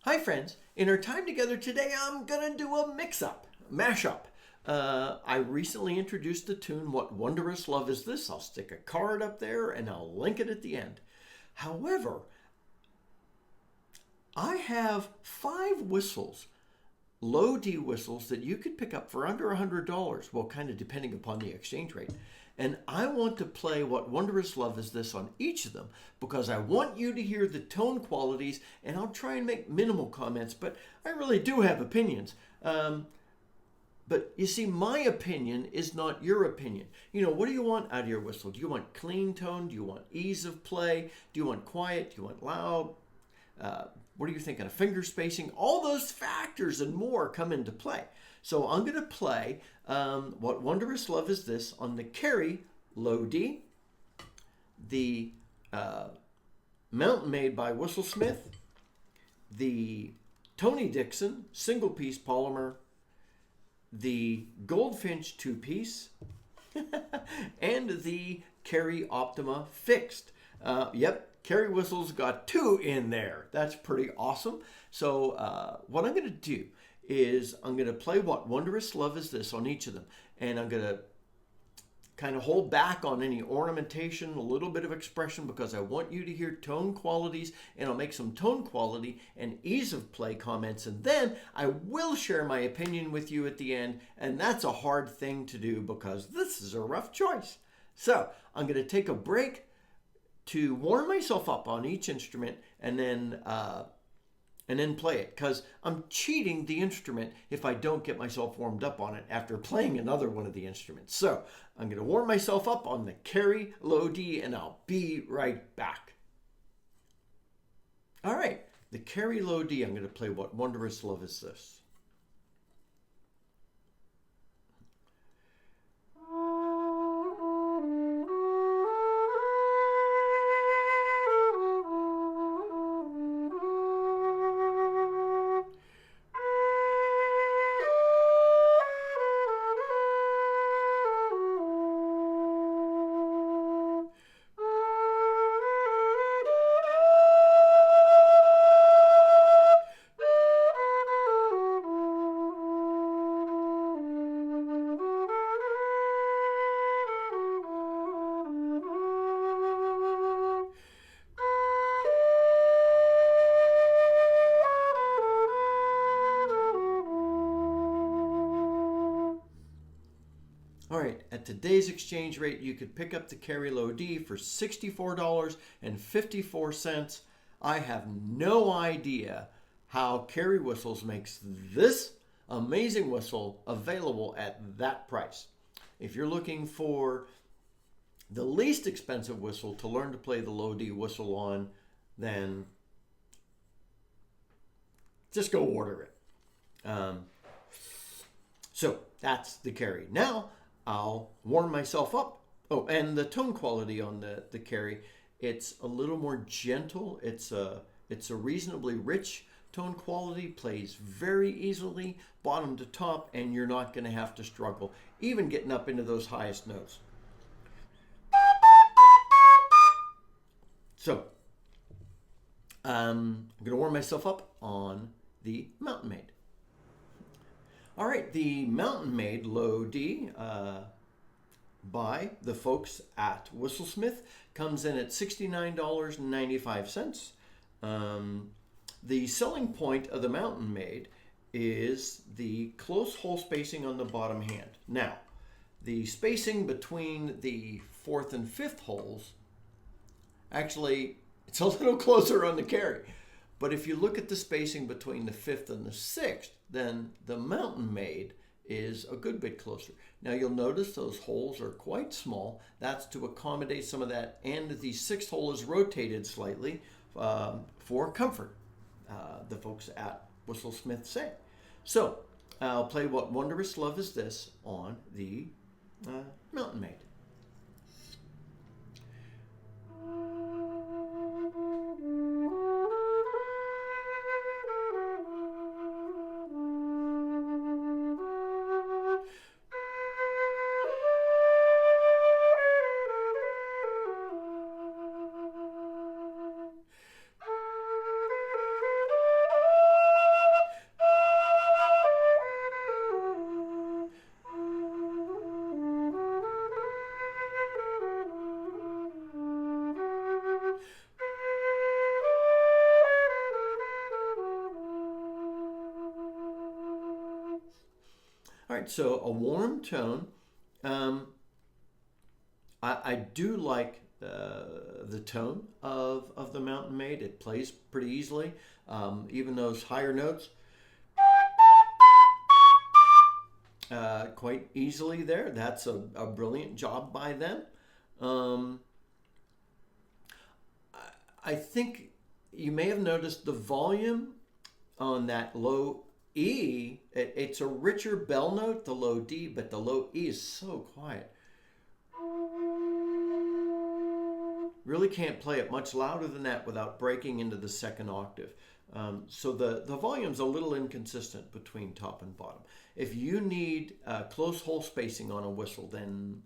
Hi friends, in our time together today I'm gonna do a mashup. I recently introduced the tune What Wondrous Love Is This? I'll stick a card up there and I'll link it at the end. However, I have 5 whistles, low D whistles that you could pick up for under $100, well kind of depending upon the exchange rate. And I want to play What Wondrous Love Is This on each of them because I want you to hear the tone qualities, and I'll try and make minimal comments, but I really do have opinions. But you see, my opinion is not your opinion. You know, what do you want out of your whistle? Do you want clean tone? Do you want ease of play? Do you want quiet? Do you want loud? What are you thinking of finger spacing? All those factors and more come into play. So I'm going to play What Wondrous Love Is This on the Kerry Low D, the Mountain Made by Whistlesmith, the Tony Dixon single piece polymer, the Goldfinch 2-piece, and the Kerry Optima fixed. Yep, Kerry whistles got 2 in there. That's pretty awesome. So what I'm going to do is I'm going to play What Wondrous Love Is This on each of them. And I'm going to kind of hold back on any ornamentation, a little bit of expression, because I want you to hear tone qualities, and I'll make some tone quality and ease of play comments. And then I will share my opinion with you at the end. And that's a hard thing to do because this is a rough choice. So I'm going to take a break to warm myself up on each instrument and then play it, because I'm cheating the instrument if I don't get myself warmed up on it after playing another one of the instruments. So I'm going to warm myself up on the Kerry Low D, and I'll be right back. All right, the Kerry Low D, I'm going to play What Wondrous Love Is This? All right, at today's exchange rate, you could pick up the Kerry Low D for $64.54. I have no idea how Kerry Whistles makes this amazing whistle available at that price. If you're looking for the least expensive whistle to learn to play the Low D whistle on, then just go order it. So that's the Kerry. Now, I'll warm myself up. Oh, and the tone quality on the Kerry, it's a little more gentle. It's a reasonably rich tone quality, plays very easily, bottom to top, and you're not going to have to struggle, even getting up into those highest notes. So, I'm going to warm myself up on the Mountain Made. All right, the Mountain Made Low D by the folks at Whistlesmith comes in at $69.95. The selling point of the Mountain Made is the close hole spacing on the bottom hand. Now, the spacing between the 4th and 5th holes, actually, it's a little closer on the Kerry. But if you look at the spacing between the 5th and the 6th, then the Mountain Made is a good bit closer. Now you'll notice those holes are quite small. That's to accommodate some of that, and the 6th hole is rotated slightly for comfort, the folks at Whistlesmith say. So I'll play What Wondrous Love Is This on the Mountain Made. All right, so a warm tone. I do like the tone of the Mountain Maid. It plays pretty easily. Even those higher notes, quite easily there. That's a brilliant job by them. Um, I think you may have noticed the volume on that low E. It's a richer bell note, the low D, but the low E is so quiet. Really can't play it much louder than that without breaking into the second octave. So the volume's a little inconsistent between top and bottom. If you need close hole spacing on a whistle, then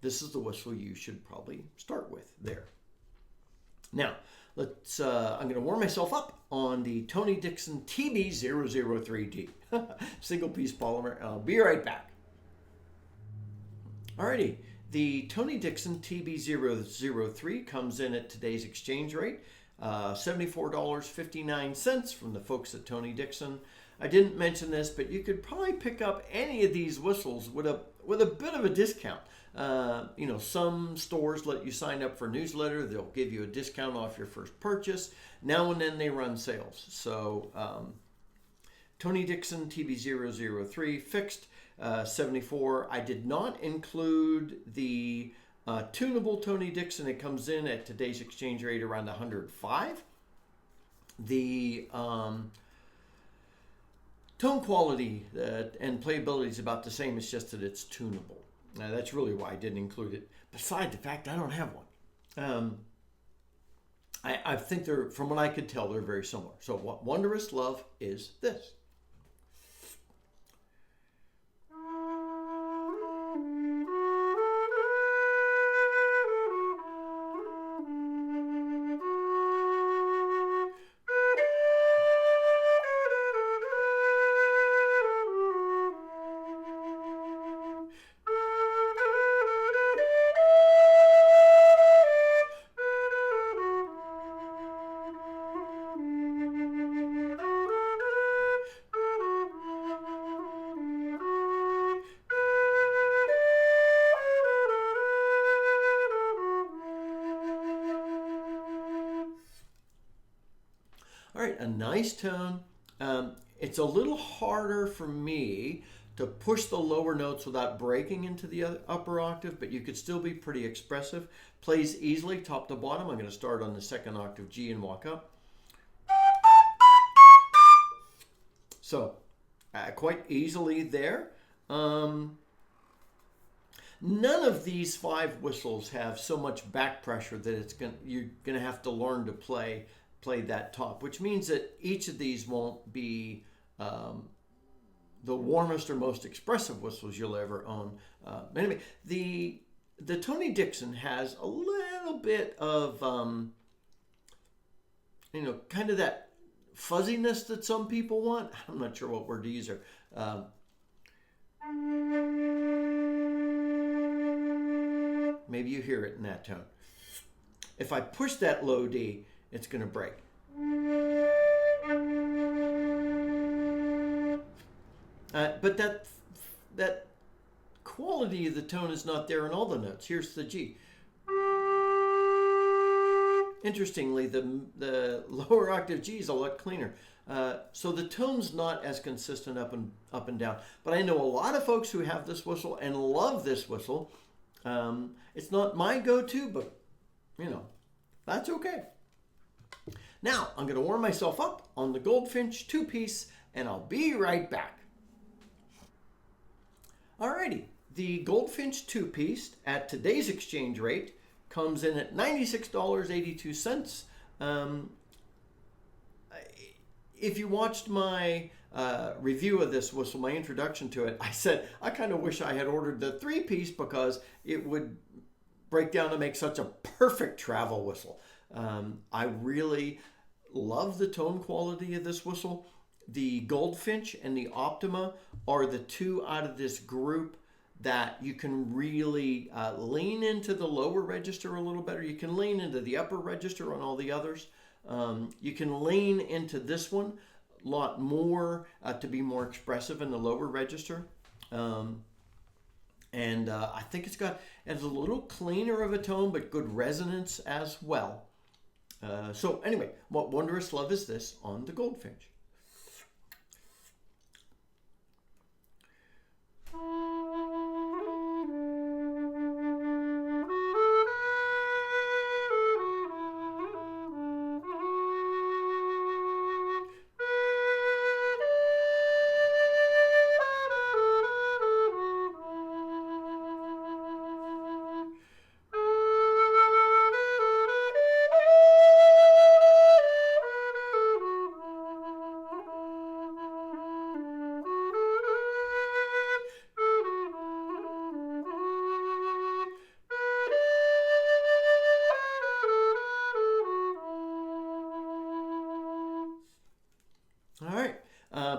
this is the whistle you should probably start with there. Now, let's. I'm going to warm myself up on the Tony Dixon TB003D, single piece polymer, and I'll be right back. Alrighty, the Tony Dixon TB003 comes in at today's exchange rate, $74.59 from the folks at Tony Dixon. I didn't mention this, but you could probably pick up any of these whistles with a bit of a discount. Some stores let you sign up for a newsletter. They'll give you a discount off your first purchase. Now and then they run sales. So Tony Dixon TB003 fixed, 74. I did not include the tunable Tony Dixon. It comes in at today's exchange rate around 105. The tone quality and playability is about the same. It's just that it's tunable. That's really why I didn't include it. Besides the fact I don't have one. I think they're, from what I could tell, they're very similar. So what Wondrous Love is this. All right, a nice tone. It's a little harder for me to push the lower notes without breaking into the upper octave, but you could still be pretty expressive. Plays easily top to bottom. I'm going to start on the second octave G and walk up. So quite easily there. None of these five whistles have so much back pressure that you're going to have to learn to play that top, which means that each of these won't be the warmest or most expressive whistles you'll ever own. Anyway, the Tony Dixon has a little bit of kind of that fuzziness that some people want. I'm not sure what word to use there. Maybe you hear it in that tone. If I push that low D, it's going to break. But that quality of the tone is not there in all the notes. Here's the G. Interestingly, the lower octave G is a lot cleaner. So the tone's not as consistent up and down. But I know a lot of folks who have this whistle and love this whistle. It's not my go-to, but that's okay. Now, I'm going to warm myself up on the Goldfinch two-piece, and I'll be right back. Alrighty, the Goldfinch two-piece at today's exchange rate comes in at $96.82. If you watched my review of this whistle, my introduction to it, I said I kind of wish I had ordered the three-piece because it would break down to make such a perfect travel whistle. I really love the tone quality of this whistle. The Goldfinch and the Optima are the two out of this group that you can really lean into the lower register a little better. You can lean into the upper register on all the others. You can lean into this one lot more to be more expressive in the lower register. And I think it's a little cleaner of a tone, but good resonance as well. So anyway, what Wondrous Love is this on the Goldfinch? All right,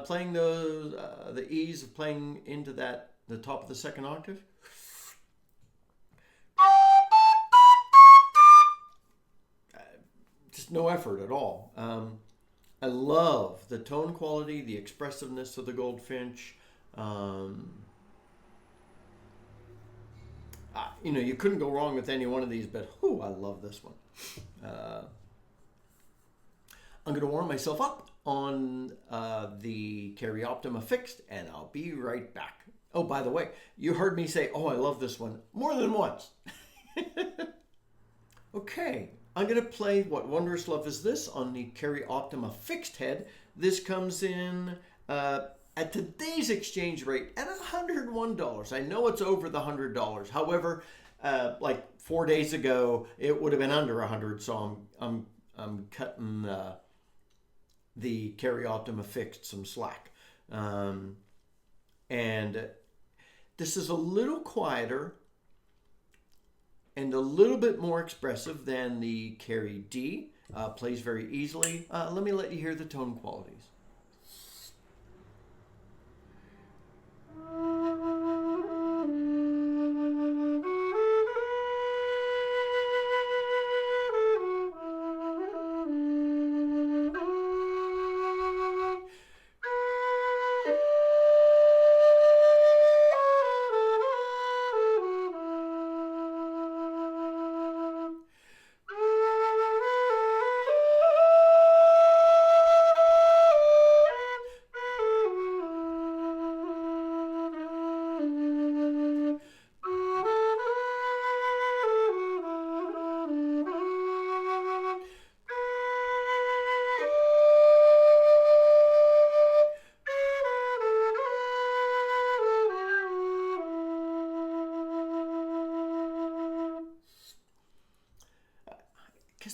playing those, the ease of playing into the top of the second octave. Just no effort at all. I love the tone quality, the expressiveness of the Goldfinch. You couldn't go wrong with any one of these, but I love this one. I'm going to warm myself up on the Kerry Optima fixed, and I'll be right back. Oh, by the way, you heard me say, I love this one more than once. Okay, I'm going to play What Wondrous Love Is This on the Kerry Optima fixed head. This comes in at today's exchange rate at $101. I know it's over the $100. However, like 4 days ago, it would have been under 100. So I'm cutting the Kerry Optima fixed some slack. And this is a little quieter and a little bit more expressive than the Kerry D. Plays very easily. Let me let you hear the tone qualities.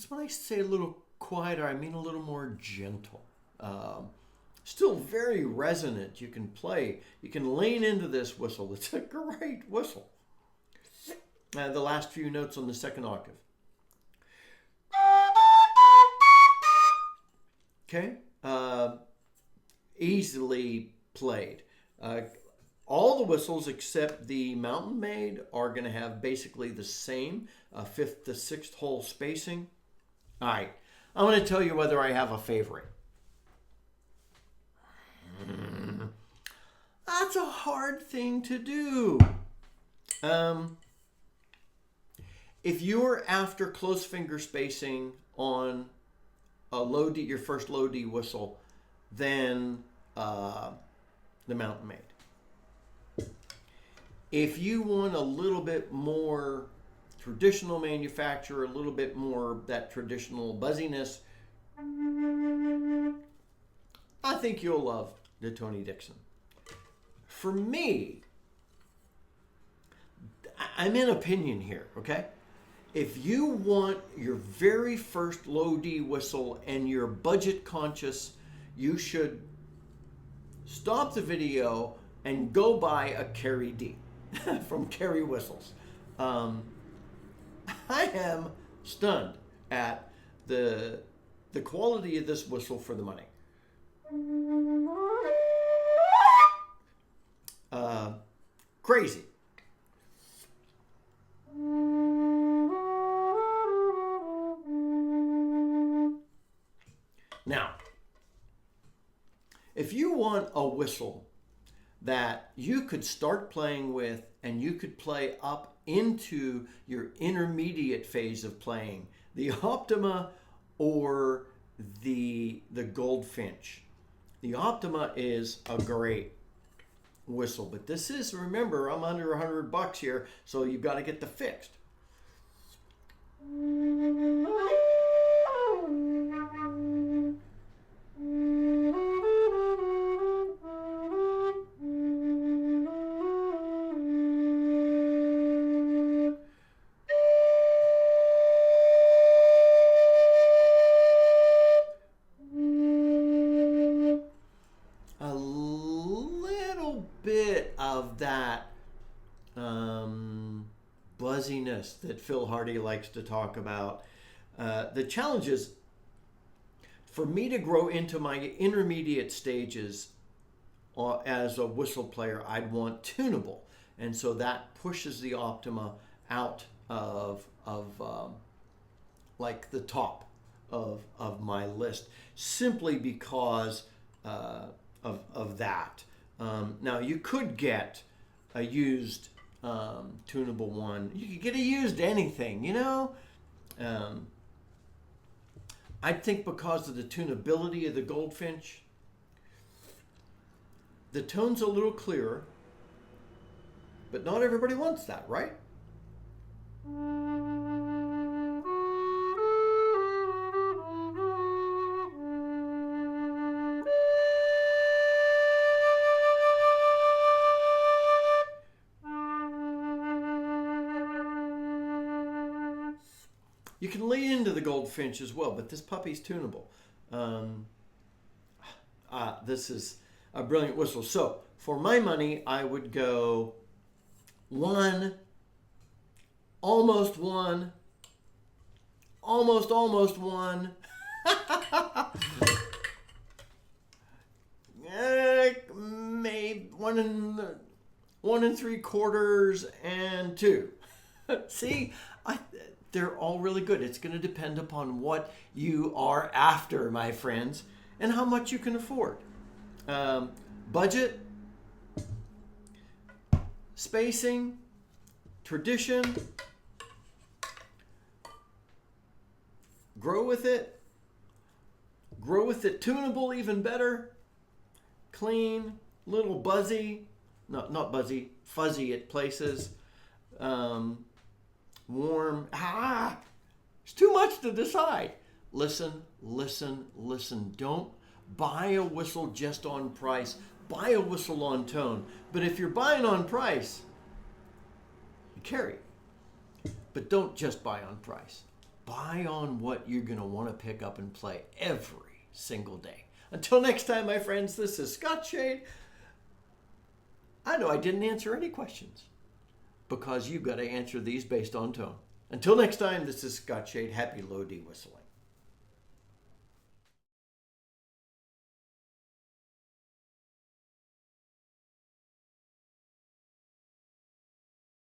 When I say a little quieter, I mean a little more gentle. Still very resonant. You can lean into this whistle. It's a great whistle. The last few notes on the second octave. Okay, easily played. All the whistles except the Mountain Maid are going to have basically the same 5th to 6th hole spacing. All right, I'm going to tell you whether I have a favorite. That's a hard thing to do. If you're after close finger spacing on a low D, your first low D whistle, then the Mountain Maid. If you want a little bit more traditional manufacturer, a little bit more that traditional buzziness, I think you'll love the Tony Dixon. For me, I'm in opinion here, okay? If you want your very first low D whistle and you're budget conscious, you should stop the video and go buy a Kerry D from Kerry Whistles. I am stunned at the quality of this whistle for the money. Crazy. Now, If you want a whistle that you could start playing with and you could play up into your intermediate phase of playing, the Optima or the Goldfinch. The Optima is a great whistle, but this is, remember, I'm under $100 here, so you've got to get the fixed. A little bit of that buzziness that Phil Hardy likes to talk about. The challenge is for me to grow into my intermediate stages as a whistle player, I'd want tunable. And so that pushes the Optima out of like the top of my list, simply because of that. Now you could get a used tunable one. You could get a used anything, you know. I think because of the tunability of the Goldfinch, the tone's a little clearer, but not everybody wants that, right? You can lean into the Goldfinch as well, but this puppy's tunable. This is a brilliant whistle. So for my money, I would go one, almost one, almost one. Maybe 1 3/4 and 2. See, they're all really good. It's going to depend upon what you are after, my friends, and how much you can afford. Budget, spacing, tradition, grow with it tunable, even better, clean, little buzzy, not buzzy, fuzzy at places, warm. It's too much to decide. Listen. Don't buy a whistle just on price. Buy a whistle on tone. But if you're buying on price, carry. But don't just buy on price. Buy on what you're going to want to pick up and play every single day. Until next time, my friends, this is Scott Shade. I know I didn't answer any questions, because you've got to answer these based on tone. Until next time, this is Scott Shade. Happy Low D whistling.